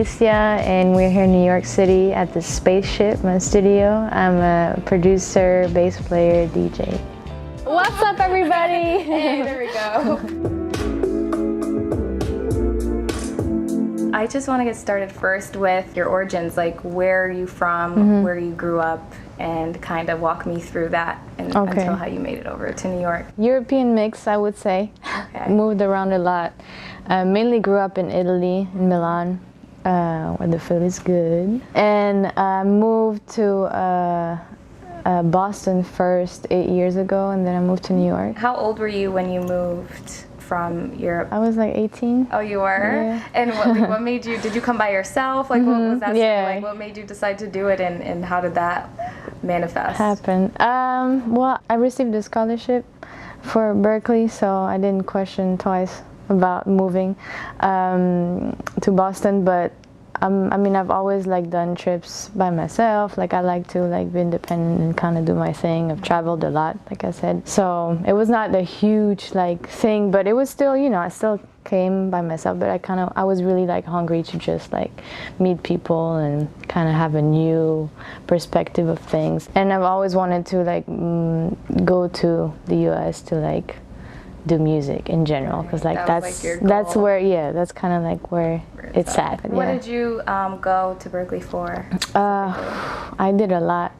Alissia, and we're here in New York City at the Spaceship, my studio. I'm a producer, bass player, DJ. What's up, everybody? Hey, there we go. I just want to get started first with your origins, like where are you from, where you grew up, and kind of walk me through that until how you made it over to New York. European mix, I would say. Okay. Moved around a lot. Mainly grew up in Italy, in Milan, where the food is good. And moved to Boston first 8 years ago, and then I moved to New York. How old were you when you moved from Europe? I was like 18. Oh, you were? Yeah. And what made you, did you come by yourself? Like, what was that story like? What made you decide to do it, and how did that manifest? Happened. Well, I received a scholarship for Berklee, so I didn't question twice about moving to Boston, but I mean, I've always like done trips by myself. Like I like to like be independent and kind of do my thing. I've traveled a lot, like I said. So it was not a huge like thing, but it was still, you know, I still came by myself, but I was really like hungry to just like meet people and kind of have a new perspective of things. And I've always wanted to like go to the US to like do music in general, because like that's where, yeah, that's kind of like where it's at. What did you go to Berklee for? I did a lot.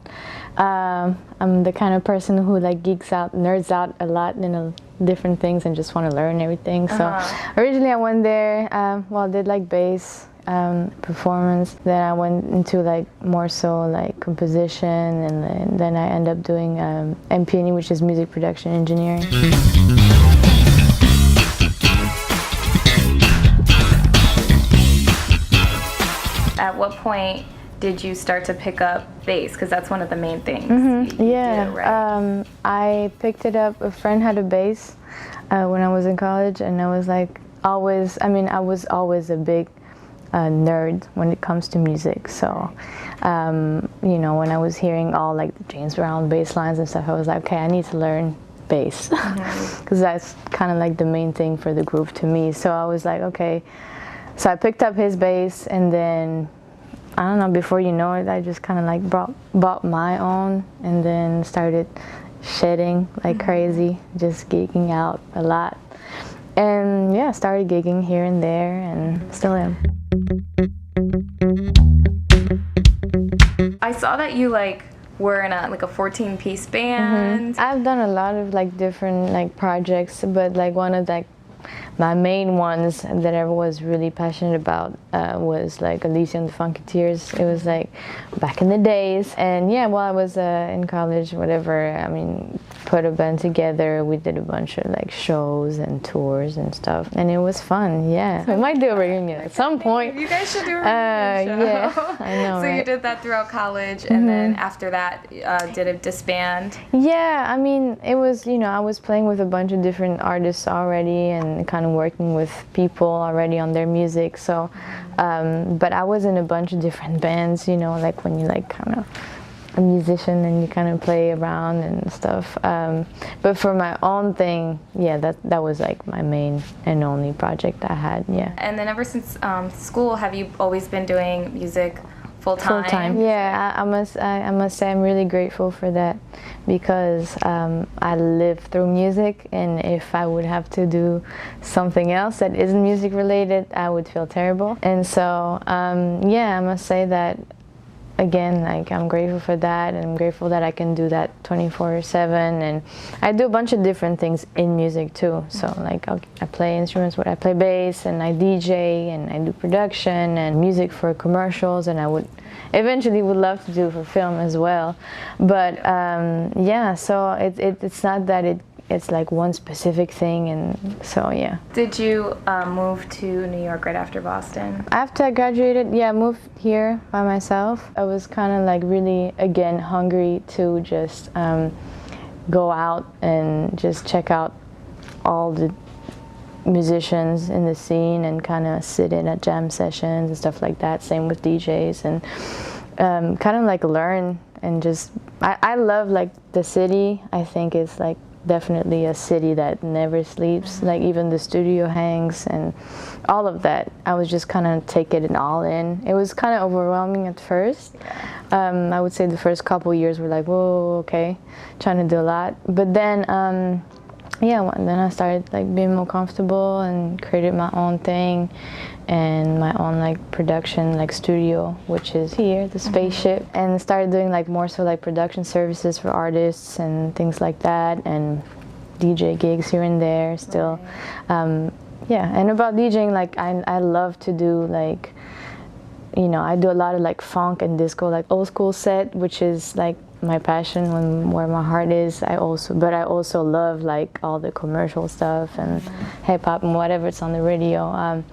I'm the kind of person who like geeks out, nerds out a lot in different things and just want to learn everything. So originally I went there, well, I did like bass performance. Then I went into like more so like composition, and then I ended up doing MP&E, which is music production engineering. At what point did you start to pick up bass? Because that's one of the main things. You Yeah, do, right? I picked it up. A friend had a bass when I was in college, and I was like always, I mean, I was always a big nerd when it comes to music. So, you know, when I was hearing all like the James Brown bass lines and stuff, I was like, okay, I need to learn bass, because that's kind of like the main thing for the group to me. So I was like, okay. So I picked up his bass, and then, I don't know, before you know it, I just kind of like bought my own, and then started shedding like crazy, just gigging out a lot. And yeah, started gigging here and there, and still am. I saw that you like were in a 14-piece band. I've done a lot of like different like projects, but like one of like my main ones that I was really passionate about was like Alissia and the Funketeers. It was like back in the days, and yeah, while I was in college, whatever, I mean, put a band together. We did a bunch of like shows and tours and stuff, and it was fun. Yeah, we might do a reunion at some point. You guys should do a reunion show. Yeah, I know. So right? you did that throughout college, and then after that, did it disband? Yeah, I mean, it was, you know, I was playing with a bunch of different artists already, and kind of working with people already on their music. So, but I was in a bunch of different bands, you know, like when you like kind of a musician and you kind of play around and stuff. But for my own thing, yeah, that was like my main and only project I had. Yeah. And then ever since school, have you always been doing music full-time? Full-time, yeah. I must say I'm really grateful for that, because I live through music, and if I would have to do something else that isn't music related, I would feel terrible. And so, yeah, I must say that, again, like I'm grateful for that, and I'm grateful that I can do that 24/7, and I do a bunch of different things in music too. So like I play instruments, I play bass, and I DJ, and I do production and music for commercials, and I would eventually would love to do for film as well. But yeah, so it's not that it's like one specific thing, and so yeah. Did you move to New York right after Boston? After I graduated, yeah, I moved here by myself. I was kind of like really, again, hungry to just go out and just check out all the musicians in the scene, and kind of sit in at jam sessions and stuff like that. Same with DJs, and kind of like learn, and just I love like the city. I think it's like definitely a city that never sleeps. Like even the studio hangs and all of that. I was just kind of taking it all in. It was kind of overwhelming at first. I would say the first couple years were like, whoa, okay, trying to do a lot. But then, then I started like being more comfortable and created my own thing and my own like production like studio, which is here, the Spaceship, and started doing like more so like production services for artists and things like that, and DJ gigs here and there still. And about DJing, like I love to do like, you know, I do a lot of like funk and disco, like old school set, which is like my passion, where my heart is. I also love like all the commercial stuff and hip hop and whatever it's on the radio.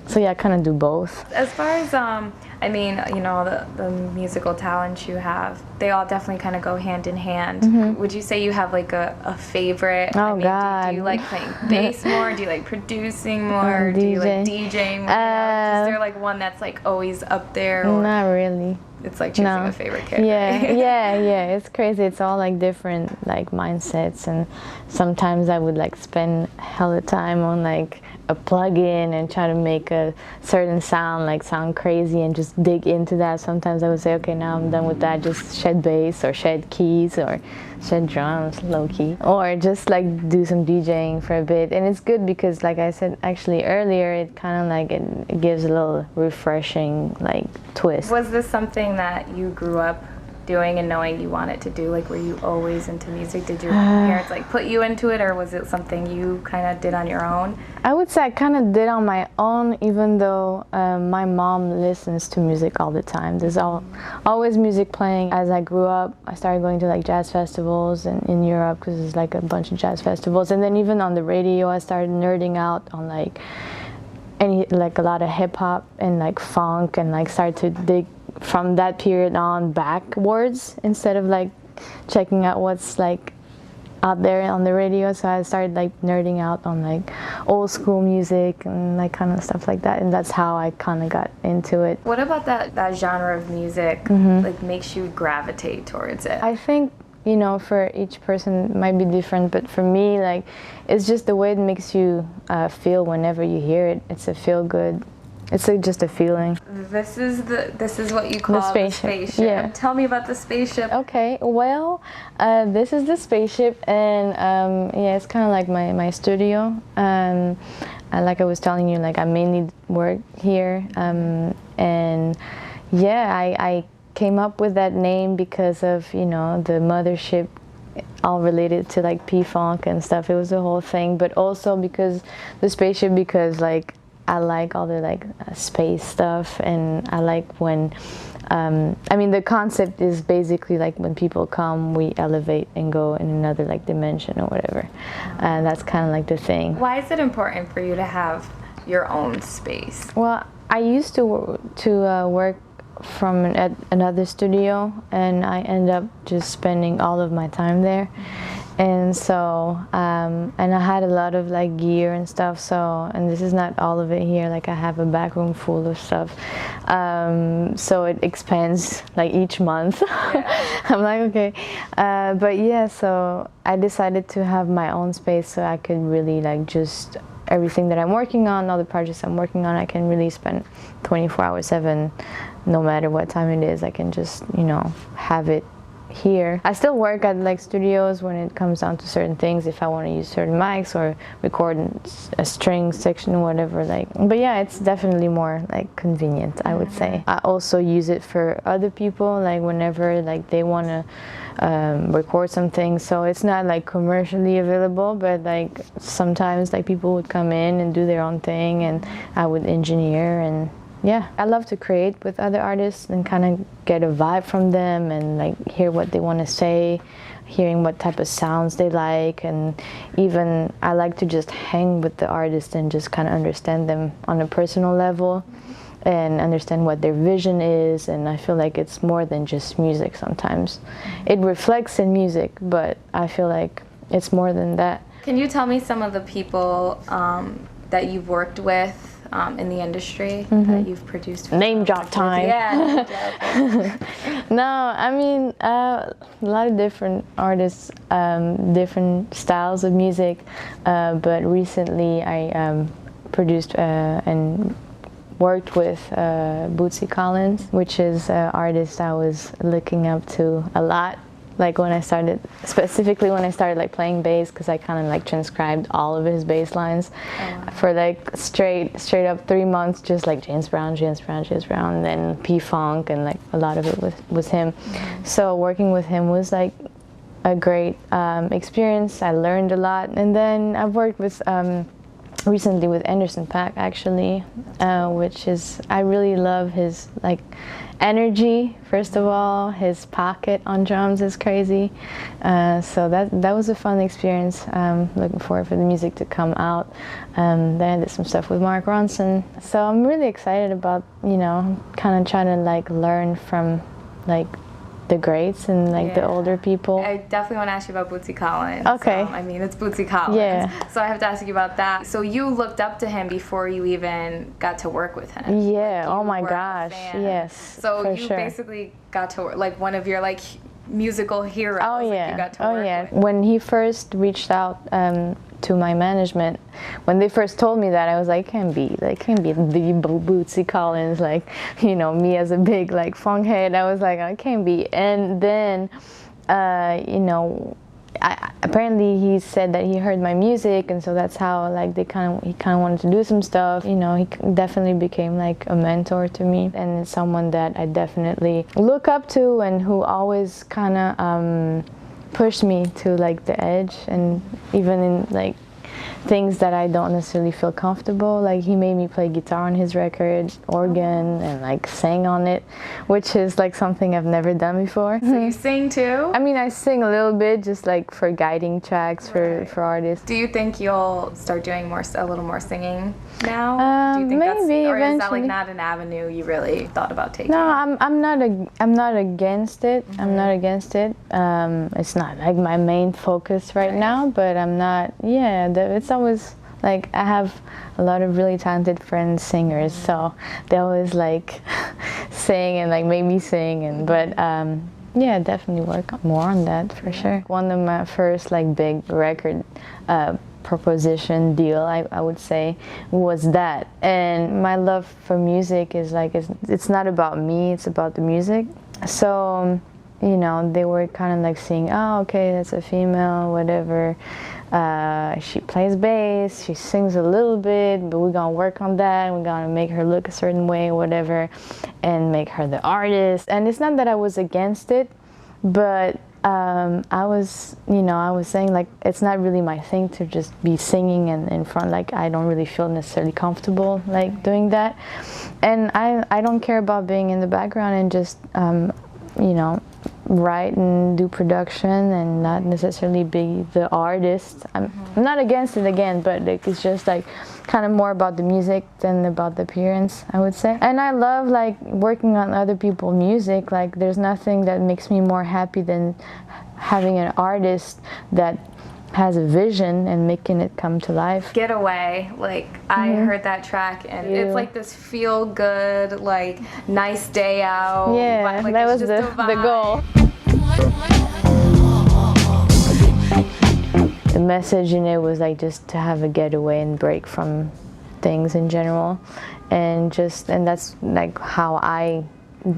So yeah, I kind of do both. As far as I mean, you know, the musical talents you have, they all definitely kind of go hand in hand. Would you say you have like a favorite? Oh, I mean, God. Do you like playing bass more? Do you like producing more? Do you like DJing more? Is there like one that's like always up there? Or not really. It's like choosing a favorite character. Yeah, it's crazy. It's all like different like mindsets, and sometimes I would like spend hella time on like a plug-in and try to make a certain sound crazy and just dig into that. Sometimes I would say, okay, now I'm done with that, just shed bass or shed keys or shed drums, low-key, or just like do some DJing for a bit. And it's good because, like I said actually earlier, it kind of like it gives a little refreshing like twist. Was this something that you grew up doing and knowing you wanted to do? Like, were you always into music? Did your parents like put you into it, or was it something you kind of did on your own? I would say I kind of did on my own, even though my mom listens to music all the time. There's always music playing. As I grew up, I started going to like jazz festivals in Europe, because there's like a bunch of jazz festivals. And then even on the radio, I started nerding out on like a lot of hip hop and like funk, and like started to dig from that period on backwards instead of like checking out what's like out there on the radio. So I started like nerding out on like old school music and like kind of stuff like that, and that's how I kind of got into it. What about that genre of music like makes you gravitate towards it? I think, you know, for each person it might be different, but for me, like, it's just the way it makes you feel whenever you hear it. It's a feel good. It's like just a feeling. This is what you call the Spaceship. Yeah. Tell me about the Spaceship. Okay, well, this is the Spaceship, and it's kind of like my studio. Like I was telling you, like I mainly work here, and I came up with that name because of, you know, the Mothership, all related to like P-Funk and stuff. It was a whole thing, but also because the Spaceship, because like I like all the like space stuff, and I like when I mean, the concept is basically like when people come, we elevate and go in another like dimension or whatever, and that's kind of like the thing. Why is it important for you to have your own space? Well, I used to work from at another studio, and I end up just spending all of my time there. And so, and I had a lot of like gear and stuff, so, and this is not all of it here, like I have a back room full of stuff. So it expands like each month. Yeah. I'm like, okay. But yeah, so I decided to have my own space so I could really like just everything that I'm working on, all the projects I'm working on, I can really spend 24 hours 7, no matter what time it is. I can just, you know, have it here. I still work at like studios when it comes down to certain things, if I want to use certain mics or record a string section or whatever, like, but yeah, it's definitely more like convenient, I would say. I also use it for other people, like whenever like they want to record some things, so it's not like commercially available, but like sometimes like people would come in and do their own thing, and I would engineer. And yeah, I love to create with other artists and kind of get a vibe from them and like hear what they want to say, hearing what type of sounds they like, and even I like to just hang with the artist and just kind of understand them on a personal level and understand what their vision is. And I feel like it's more than just music sometimes. It reflects in music, but I feel like it's more than that. Can you tell me some of the people that you've worked with in the industry that you've produced? Name drop time. Yeah. No, I mean a lot of different artists, different styles of music, but recently I produced and worked with Bootsy Collins, which is an artist I was looking up to a lot. Like when I started, specifically when I started like playing bass, because I kind of like transcribed all of his bass lines for like straight up 3 months, just like James Brown, and then P-Funk, and like a lot of it was him. So working with him was like a great experience. I learned a lot, and then I've worked with recently with Paak actually, which is, I really love his like energy. First of all, his pocket on drums is crazy. So that was a fun experience. Looking forward for the music to come out. Then I did some stuff with Mark Ronson. So I'm really excited about, you know, kind of trying to like learn from like the greats and like the older people. I definitely want to ask you about Bootsy Collins. Okay. I mean, it's Bootsy Collins. Yeah. So I have to ask you about that. So you looked up to him before you even got to work with him. Yeah. Like, oh my gosh. Yes. So you basically got to work, like one of your like musical heroes. Oh yeah. Like, you got to work with. When he first reached out to my management, when they first told me that, I was like, can't be the Bootsy Collins, like, you know, me as a big like funk head. I was like, I can't be. And then you know, apparently he said that he heard my music, and so that's how like he kind of wanted to do some stuff. You know, he definitely became like a mentor to me, and it's someone that I definitely look up to, and who always kind of pushed me to like the edge, and even in like things that I don't necessarily feel comfortable. Like he made me play guitar on his record, organ, and like sing on it, which is like something I've never done before. So you sing too? I mean, I sing a little bit, just like for guiding tracks for artists. Do you think you'll start doing a little more singing now? Do you think maybe or eventually. Is that like not an avenue you really thought about taking? No, I'm not against it. I'm not against it. It's not like my main focus right now, but I'm not. Yeah, it's always like I have a lot of really talented friends, singers, so they always like sing and like make me sing, and but yeah, definitely work more on that for sure. One of my first like big record proposition deal, I would say, was that. And my love for music is like, it's not about me, it's about the music. So, you know, they were kind of like seeing, oh, okay, that's a female, whatever. She plays bass, she sings a little bit, but we're gonna work on that. We're gonna make her look a certain way, whatever, and make her the artist. And it's not that I was against it, but I was saying like it's not really my thing to just be singing and in front. Like I don't really feel necessarily comfortable like doing that, and I don't care about being in the background and just you know, write and do production and not necessarily be the artist. I'm not against it again, but like, it's just like kind of more about the music than about the appearance, I would say. And I love like working on other people's music. Like there's nothing that makes me more happy than having an artist that has a vision and making it come to life. Getaway, like I heard that track and it's like this feel good, like nice day out. Yeah, like, that was the goal. The message in it was like just to have a getaway and break from things in general, and that's like how I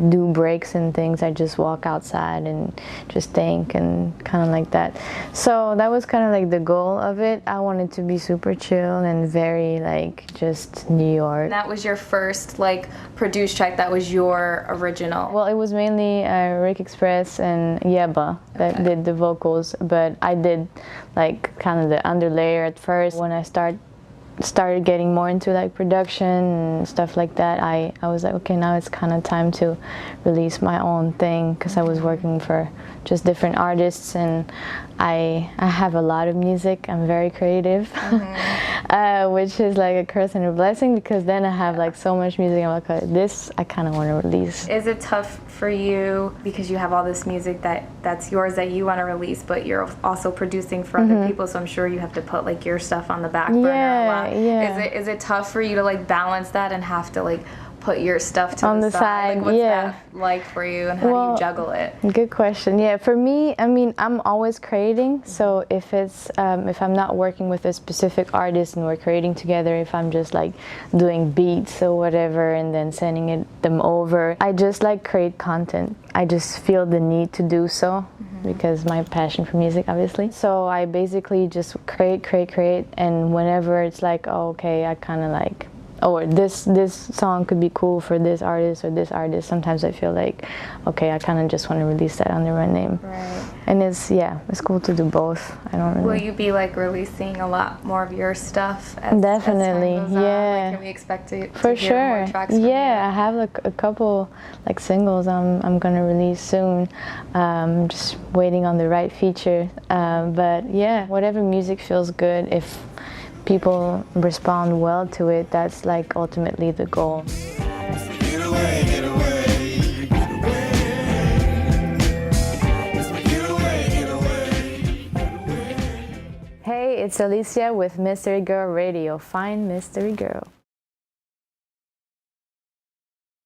do breaks and things. I just walk outside and just think and kind of like that. So that was kind of like the goal of it. I wanted to be super chill and very like just New York. And that was your first like produced track, that was your original? Well, it was mainly Rick Express and Yeba that did the vocals, but I did like kind of the underlayer at first. When I started getting more into like production and stuff like that, I was like, okay, now it's kind of time to release my own thing, because I was working for just different artists, and I have a lot of music. I'm very creative, which is like a curse and a blessing, because then I have like so much music. I'm like, this I kind of want to release. Is it tough for you because you have all this music that's yours that you want to release, but you're also producing for other people, so I'm sure you have to put like your stuff on the back burner a lot. Yeah. Is it tough for you to like balance that and have to like put your stuff to on the side? Like, what's that like for you, and how do you juggle it? Good question. Yeah, for me, I mean, I'm always creating. So if it's if I'm not working with a specific artist and we're creating together, if I'm just like doing beats or whatever and then sending them over, I just like create content. I just feel the need to do so because my passion for music, obviously. So I basically just create, and whenever it's like, oh, okay, I kind of like, or this song could be cool for this artist or this artist. Sometimes I feel like, okay, I kind of just want to release that under my name. Right. And it's cool to do both. I don't really. Will you be like releasing a lot more of your stuff? Definitely, as time goes on? yeah. Like, can we expect to for hear sure. more tracks from you? I have like a couple like singles I'm gonna release soon. Just waiting on the right feature. But yeah, whatever music feels good. If people respond well to it, that's like ultimately the goal. Get away, get away. Hey, it's Alissia with Mystery Girl Radio. Find Mystery Girl.